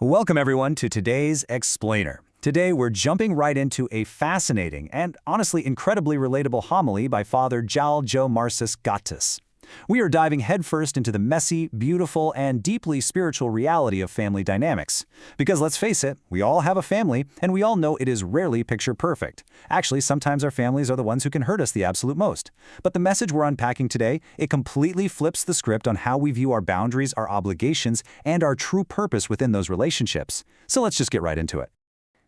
Welcome everyone to today's Explainer. Today we're jumping right into a fascinating and honestly incredibly relatable homily by Father Jal Jo Marcis Gattis. We are diving headfirst into the messy, beautiful, and deeply spiritual reality of family dynamics. Because let's face it, we all have a family, and we all know it is rarely picture perfect. Actually, sometimes our families are the ones who can hurt us the absolute most. But the message we're unpacking today, it completely flips the script on how we view our boundaries, our obligations, and our true purpose within those relationships. So let's just get right into it.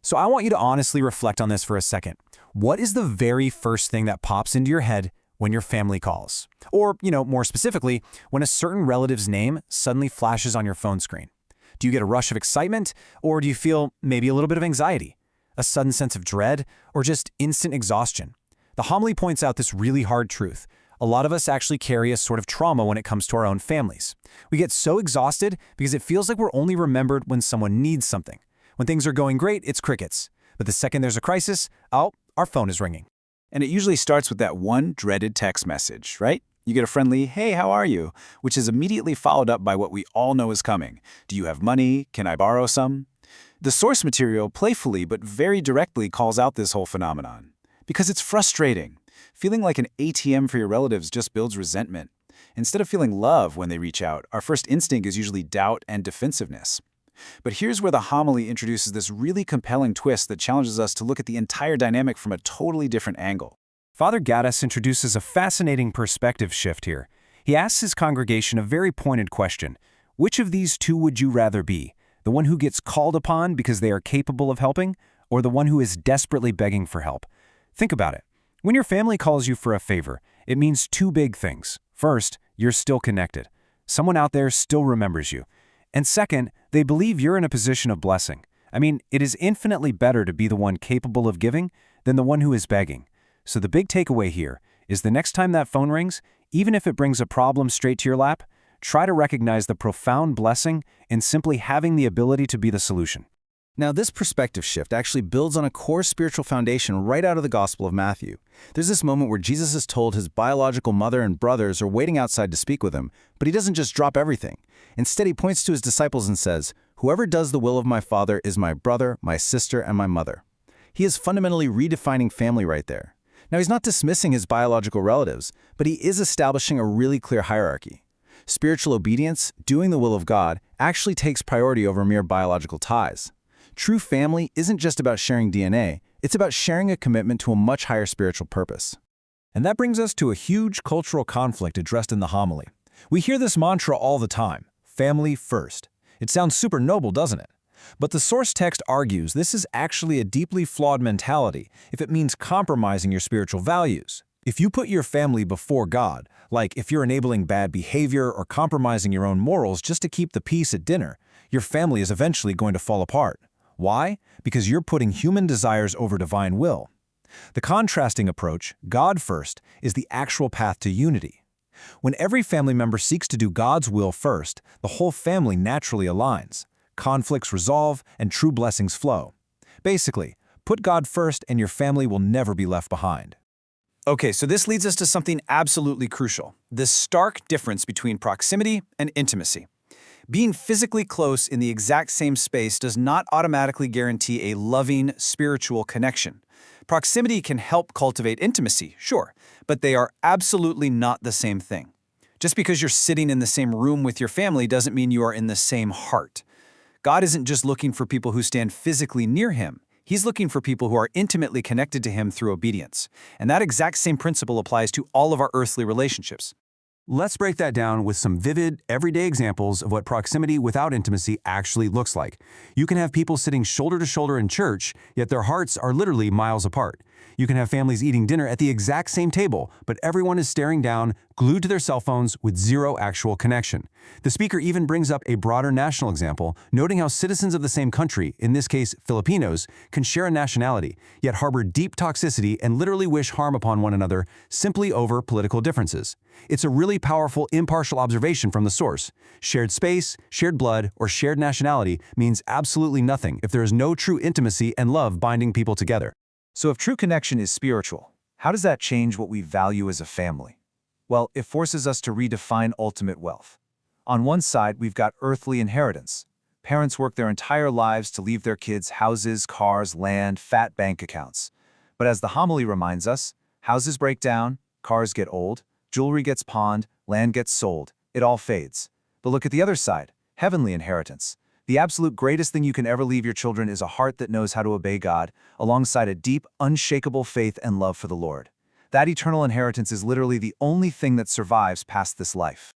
So I want you to honestly reflect on this for a second. What is the very first thing that pops into your head when your family calls? Or, more specifically, when a certain relative's name suddenly flashes on your phone screen. Do you get a rush of excitement, or do you feel maybe a little bit of anxiety, a sudden sense of dread, or just instant exhaustion? The homily points out this really hard truth. A lot of us actually carry a sort of trauma when it comes to our own families. We get so exhausted because it feels like we're only remembered when someone needs something. When things are going great, it's crickets. But the second there's a crisis, our phone is ringing. And it usually starts with that one dreaded text message, right? You get a friendly, "Hey, how are you?" which is immediately followed up by what we all know is coming. "Do you have money? Can I borrow some?" The source material playfully but very directly calls out this whole phenomenon. Because it's frustrating. Feeling like an ATM for your relatives just builds resentment. Instead of feeling love when they reach out, our first instinct is usually doubt and defensiveness. But here's where the homily introduces this really compelling twist that challenges us to look at the entire dynamic from a totally different angle. Father Gattis introduces a fascinating perspective shift here. He asks his congregation a very pointed question. Which of these two would you rather be? The one who gets called upon because they are capable of helping, or the one who is desperately begging for help? Think about it. When your family calls you for a favor, it means two big things. First, you're still connected. Someone out there still remembers you. And second, they believe you're in a position of blessing. I mean, it is infinitely better to be the one capable of giving than the one who is begging. So the big takeaway here is the next time that phone rings, even if it brings a problem straight to your lap, try to recognize the profound blessing in simply having the ability to be the solution. Now, this perspective shift actually builds on a core spiritual foundation right out of the Gospel of Matthew. There's this moment where Jesus is told his biological mother and brothers are waiting outside to speak with him, but he doesn't just drop everything. Instead, he points to his disciples and says, "Whoever does the will of my Father is my brother, my sister, and my mother." He is fundamentally redefining family right there. Now, he's not dismissing his biological relatives, but he is establishing a really clear hierarchy. Spiritual obedience, doing the will of God, actually takes priority over mere biological ties. True family isn't just about sharing DNA, it's about sharing a commitment to a much higher spiritual purpose. And that brings us to a huge cultural conflict addressed in the homily. We hear this mantra all the time, family first. It sounds super noble, doesn't it? But the source text argues this is actually a deeply flawed mentality if it means compromising your spiritual values. If you put your family before God, like if you're enabling bad behavior or compromising your own morals just to keep the peace at dinner, your family is eventually going to fall apart. Why? Because you're putting human desires over divine will. The contrasting approach, God first, is the actual path to unity. When every family member seeks to do God's will first, the whole family naturally aligns. Conflicts resolve and true blessings flow. Basically, put God first and your family will never be left behind. Okay, so this leads us to something absolutely crucial, this stark difference between proximity and intimacy. Being physically close in the exact same space does not automatically guarantee a loving, spiritual connection. Proximity can help cultivate intimacy, sure, but they are absolutely not the same thing. Just because you're sitting in the same room with your family doesn't mean you are in the same heart. God isn't just looking for people who stand physically near Him. He's looking for people who are intimately connected to Him through obedience. And that exact same principle applies to all of our earthly relationships. Let's break that down with some vivid, everyday examples of what proximity without intimacy actually looks like. You can have people sitting shoulder to shoulder in church, yet their hearts are literally miles apart. You can have families eating dinner at the exact same table, but everyone is staring down, glued to their cell phones with zero actual connection. The speaker even brings up a broader national example, noting how citizens of the same country, in this case Filipinos, can share a nationality, yet harbor deep toxicity and literally wish harm upon one another simply over political differences. It's a really powerful, impartial observation from the source. Shared space, shared blood, or shared nationality means absolutely nothing if there is no true intimacy and love binding people together. So if true connection is spiritual, how does that change what we value as a family? Well, it forces us to redefine ultimate wealth. On one side, we've got earthly inheritance, Parents work their entire lives to leave their kids houses, cars, land, fat bank accounts. But as the homily reminds us, houses break down, cars get old, jewelry gets pawned, land gets sold. It all fades. But look at the other side, heavenly inheritance. The absolute greatest thing you can ever leave your children is a heart that knows how to obey God, alongside a deep, unshakable faith and love for the Lord. That eternal inheritance is literally the only thing that survives past this life.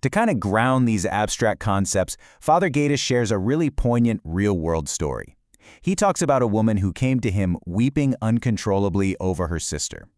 To kind of ground these abstract concepts, Father Gatus shares a really poignant real-world story. He talks about a woman who came to him weeping uncontrollably over her sister.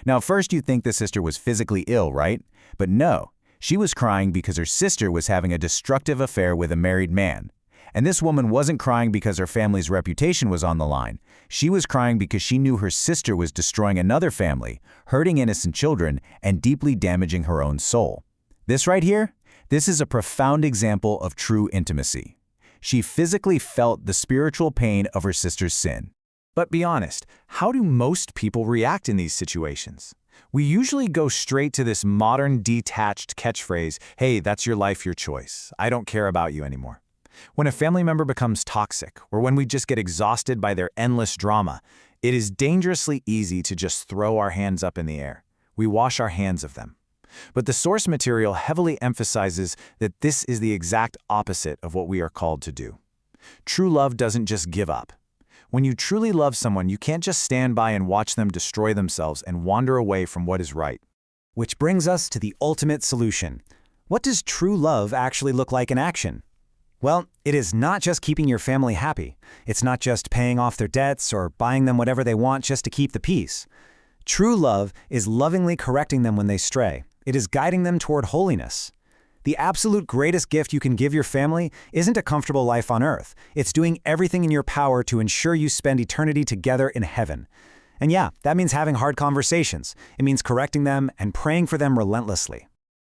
Now, first you'd think the sister was physically ill, right? But no, she was crying because her sister was having a destructive affair with a married man. And this woman wasn't crying because her family's reputation was on the line. She was crying because she knew her sister was destroying another family, hurting innocent children, and deeply damaging her own soul. This right here, this is a profound example of true intimacy. She physically felt the spiritual pain of her sister's sin. But be honest, how do most people react in these situations? We usually go straight to this modern detached catchphrase, "Hey, that's your life, your choice. I don't care about you anymore." When a family member becomes toxic, or when we just get exhausted by their endless drama, it is dangerously easy to just throw our hands up in the air. We wash our hands of them. But the source material heavily emphasizes that this is the exact opposite of what we are called to do. True love doesn't just give up. When you truly love someone, you can't just stand by and watch them destroy themselves and wander away from what is right. Which brings us to the ultimate solution. What does true love actually look like in action? Well, it is not just keeping your family happy. It's not just paying off their debts or buying them whatever they want just to keep the peace. True love is lovingly correcting them when they stray. It is guiding them toward holiness. The absolute greatest gift you can give your family isn't a comfortable life on earth. It's doing everything in your power to ensure you spend eternity together in heaven. And yeah, that means having hard conversations. It means correcting them and praying for them relentlessly.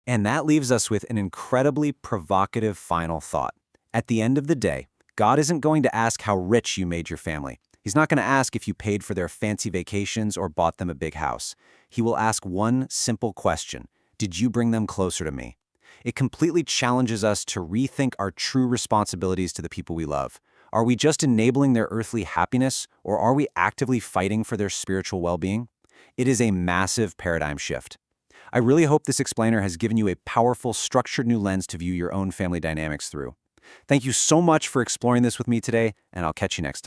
And that leaves us with an incredibly provocative final thought. At the end of the day, God isn't going to ask how rich you made your family. He's not going to ask if you paid for their fancy vacations or bought them a big house. He will ask one simple question: did you bring them closer to me? It completely challenges us to rethink our true responsibilities to the people we love. Are we just enabling their earthly happiness, or are we actively fighting for their spiritual well-being? It is a massive paradigm shift. I really hope this explainer has given you a powerful, structured new lens to view your own family dynamics through. Thank you so much for exploring this with me today, and I'll catch you next time.